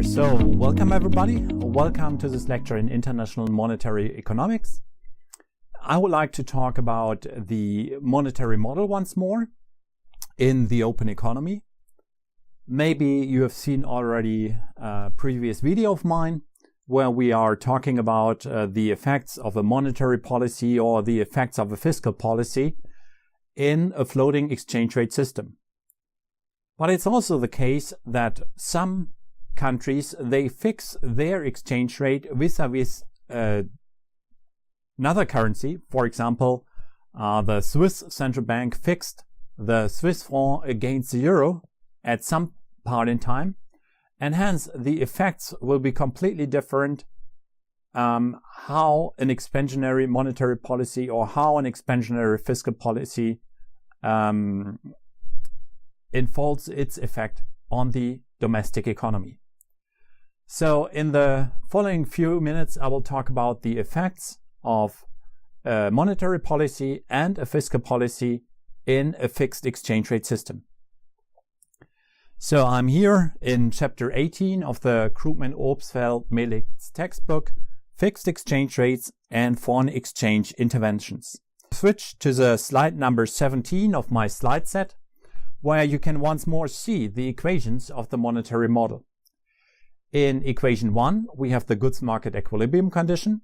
So, welcome everybody. Welcome to this lecture in International Monetary Economics. I would like to talk about the monetary model once more in the open economy. Maybe you have seen already a previous video of mine where we are talking about the effects of a monetary policy or the effects of a fiscal policy in a floating exchange rate system. But it's also the case that some countries, they fix their exchange rate vis-a-vis another currency. For example, the Swiss central bank fixed the Swiss franc against the euro at some part in time, and hence the effects will be completely different how an expansionary monetary policy or how an expansionary fiscal policy unfolds its effect on the domestic economy. So in the following few minutes, I will talk about the effects of a monetary policy and a fiscal policy in a fixed exchange rate system. So I'm here in chapter 18 of the Krugman-Obstfeld-Melix textbook, Fixed Exchange Rates and Foreign Exchange Interventions. Switch to the slide number 17 of my slide set, where you can once more see the equations of the monetary model. In equation 1, we have the goods market equilibrium condition.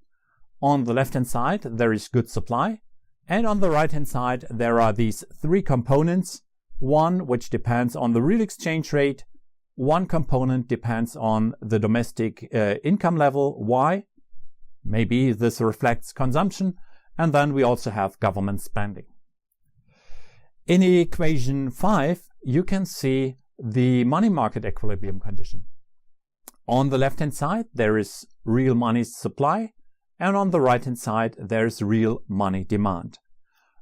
On the left-hand side, there is goods supply. And on the right-hand side, there are these three components. One which depends on the real exchange rate. One component depends on the domestic income level, Y. Maybe this reflects consumption. And then we also have government spending. In equation 5, you can see the money market equilibrium condition. On the left-hand side, there is real money supply, and on the right-hand side, there is real money demand.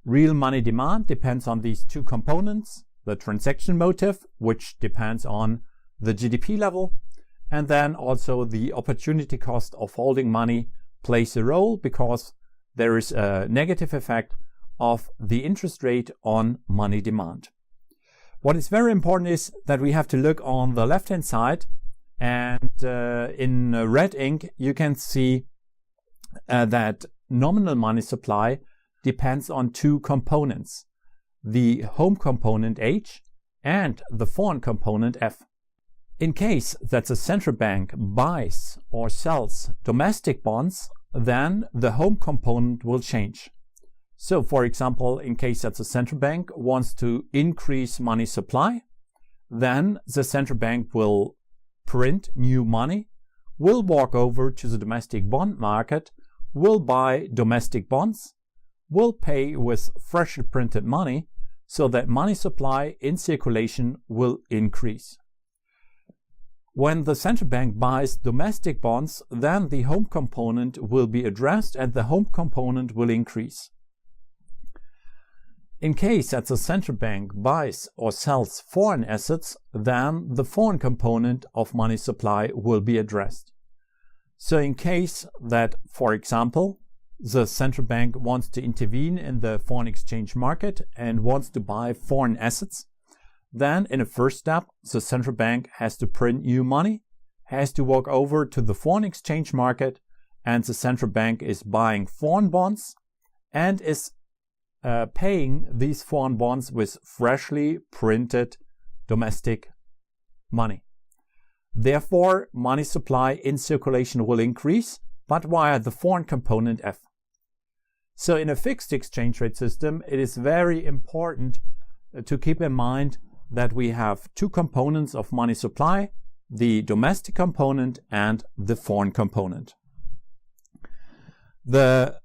Real money demand depends on these two components, the transaction motive, which depends on the GDP level, and then also the opportunity cost of holding money plays a role because there is a negative effect of the interest rate on money demand. What is very important is that we have to look on the left-hand side, and in red ink you can see that nominal money supply depends on two components, the home component H and the foreign component F. In case that the central bank buys or sells domestic bonds, then the home component will change. So, for example, in case that the central bank wants to increase money supply, then the central bank will print new money, will walk over to the domestic bond market, will buy domestic bonds, will pay with freshly printed money, so that money supply in circulation will increase. When the central bank buys domestic bonds, then the home component will be addressed and the home component will increase. In case that the central bank buys or sells foreign assets, then the foreign component of money supply will be addressed. So in case that, for example, the central bank wants to intervene in the foreign exchange market and wants to buy foreign assets, then in a first step, the central bank has to print new money, has to walk over to the foreign exchange market, and the central bank is buying foreign bonds and is paying these foreign bonds with freshly printed domestic money. Therefore, money supply in circulation will increase, but via the foreign component F. So in a fixed exchange rate system, it is very important to keep in mind that we have two components of money supply, the domestic component and the foreign component. The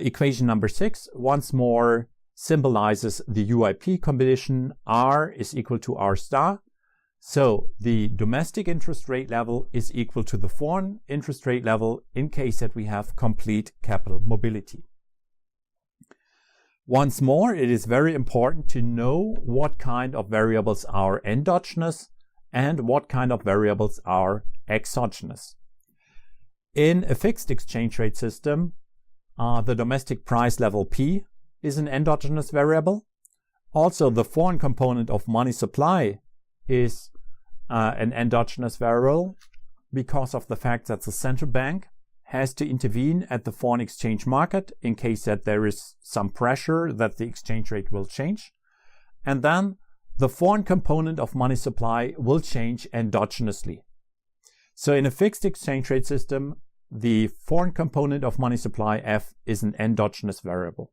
equation number 6 once more symbolizes the UIP condition. R is equal to R star. So the domestic interest rate level is equal to the foreign interest rate level in case that we have complete capital mobility. Once more, it is very important to know what kind of variables are endogenous and what kind of variables are exogenous. In a fixed exchange rate system, the domestic price level P is an endogenous variable. Also, the foreign component of money supply is an endogenous variable. because of the fact that the central bank has to intervene at the foreign exchange market in case that there is some pressure that the exchange rate will change. And then the foreign component of money supply will change endogenously. So in a fixed exchange rate system, the foreign component of money supply F is an endogenous variable.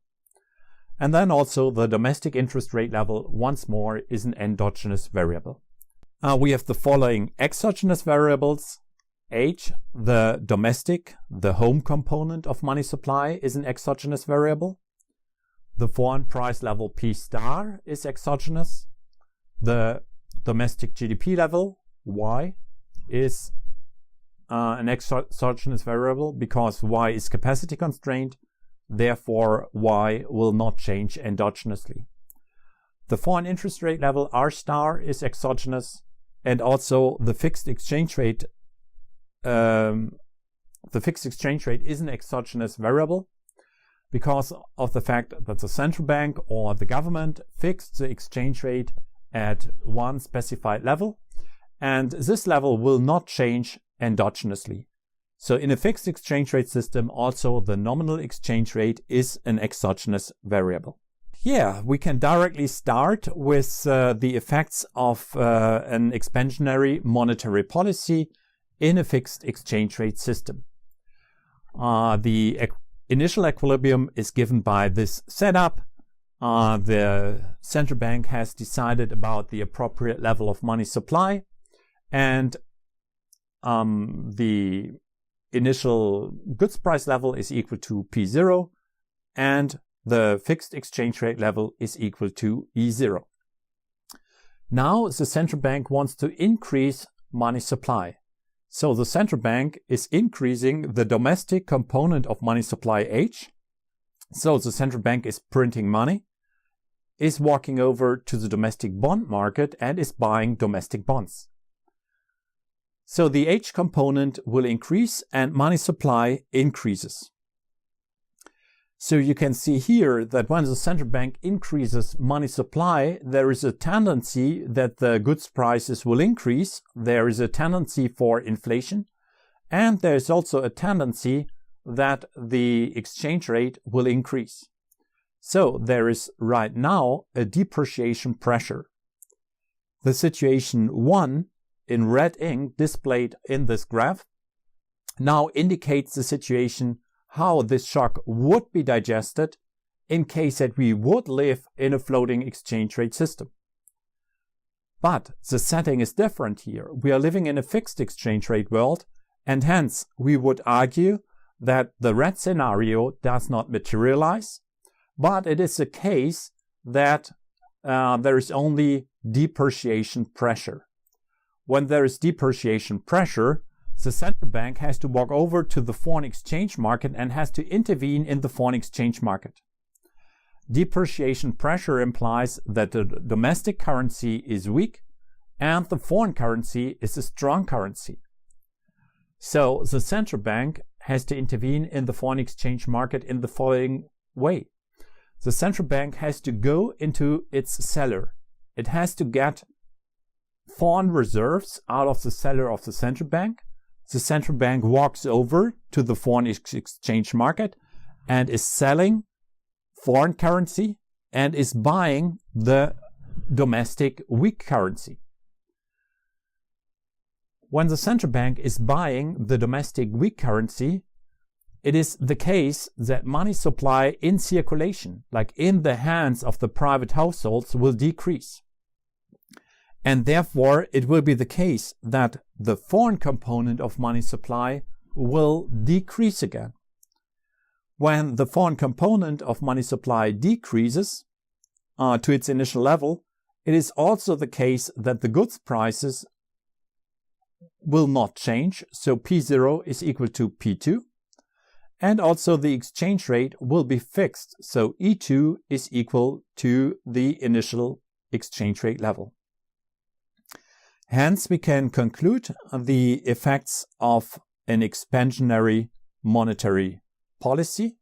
And then also the domestic interest rate level once more is an endogenous variable. We have the following exogenous variables. H, the domestic, the home component of money supply is an exogenous variable. The foreign price level P star is exogenous. The domestic GDP level, Y, is an exogenous variable because Y is capacity constrained. Therefore, Y will not change endogenously. The foreign interest rate level R star is exogenous, and also the fixed exchange rate is an exogenous variable because of the fact that the central bank or the government fixed the exchange rate at one specified level, and this level will not change endogenously. So in a fixed exchange rate system, also the nominal exchange rate is an exogenous variable. Yeah, we can directly start with the effects of an expansionary monetary policy in a fixed exchange rate system. The initial equilibrium is given by this setup. The central bank has decided about the appropriate level of money supply, and the initial goods price level is equal to P0, and the fixed exchange rate level is equal to E0. Now the central bank wants to increase money supply. So the central bank is increasing the domestic component of money supply H. So the central bank is printing money, is walking over to the domestic bond market and is buying domestic bonds. So the H component will increase and money supply increases. So you can see here that when the central bank increases money supply, there is a tendency that the goods prices will increase. There is a tendency for inflation. And there is also a tendency that the exchange rate will increase. So there is right now a depreciation pressure. The situation 1 in red ink displayed in this graph now indicates the situation how this shock would be digested in case that we would live in a floating exchange rate system. But the setting is different here. We are living in a fixed exchange rate world, and hence we would argue that the red scenario does not materialize, but it is a case that there is only depreciation pressure. When there is depreciation pressure, the central bank has to walk over to the foreign exchange market and has to intervene in the foreign exchange market. Depreciation pressure implies that the domestic currency is weak and the foreign currency is a strong currency. So the central bank has to intervene in the foreign exchange market in the following way. The central bank has to go into its cellar. It has to get foreign reserves out of the cellar of the central bank. The central bank walks over to the foreign exchange market and is selling foreign currency and is buying the domestic weak currency. When the central bank is buying the domestic weak currency, it is the case that money supply in circulation, like in the hands of the private households, will decrease. And therefore, it will be the case that the foreign component of money supply will decrease again. When the foreign component of money supply decreases to its initial level, it is also the case that the goods prices will not change. So P0 is equal to P2. And also the exchange rate will be fixed. So E2 is equal to the initial exchange rate level. Hence, we can conclude the effects of an expansionary monetary policy.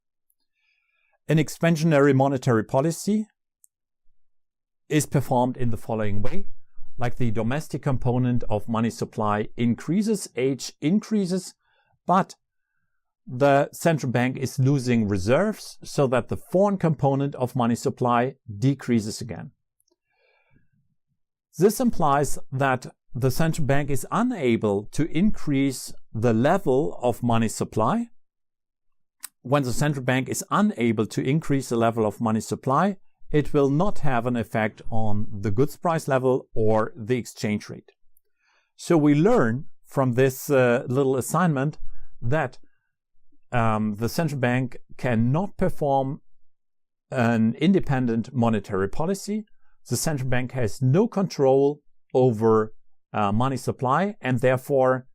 An expansionary monetary policy is performed in the following way. like the domestic component of money supply increases, H increases, but the central bank is losing reserves so that the foreign component of money supply decreases again. This implies that the central bank is unable to increase the level of money supply. When the central bank is unable to increase the level of money supply, it will not have an effect on the goods price level or the exchange rate. So we learn from this little assignment that the central bank cannot perform an independent monetary policy. The central bank has no control over money supply, and therefore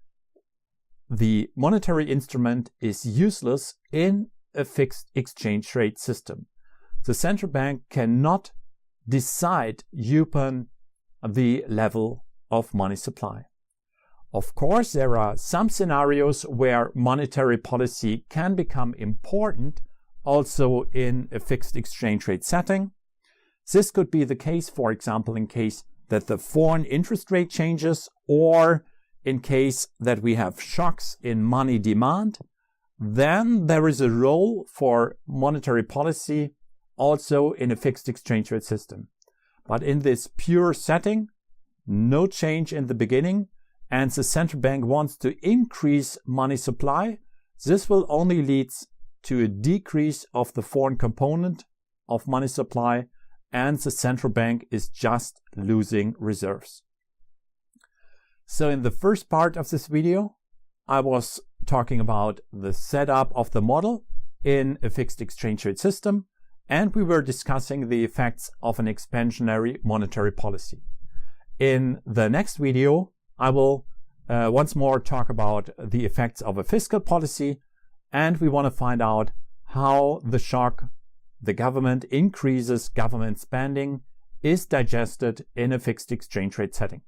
the monetary instrument is useless in a fixed exchange rate system. The central bank cannot decide upon the level of money supply. Of course, there are some scenarios where monetary policy can become important also in a fixed exchange rate setting. This could be the case, for example, in case that the foreign interest rate changes, or in case that we have shocks in money demand. Then there is a role for monetary policy also in a fixed exchange rate system. But in this pure setting, no change in the beginning, and the central bank wants to increase money supply, this will only lead to a decrease of the foreign component of money supply, and the central bank is just losing reserves. So in the first part of this video, I was talking about the setup of the model in a fixed exchange rate system, and we were discussing the effects of an expansionary monetary policy. In the next video, I will once more talk about the effects of a fiscal policy, and we want to find out how the shock the government increases government spending is digested in a fixed exchange rate setting.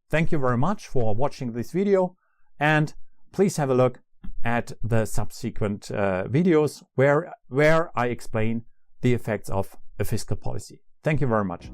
Thank you very much for watching this video, and please have a look at the subsequent videos where I explain the effects of a fiscal policy. Thank you very much.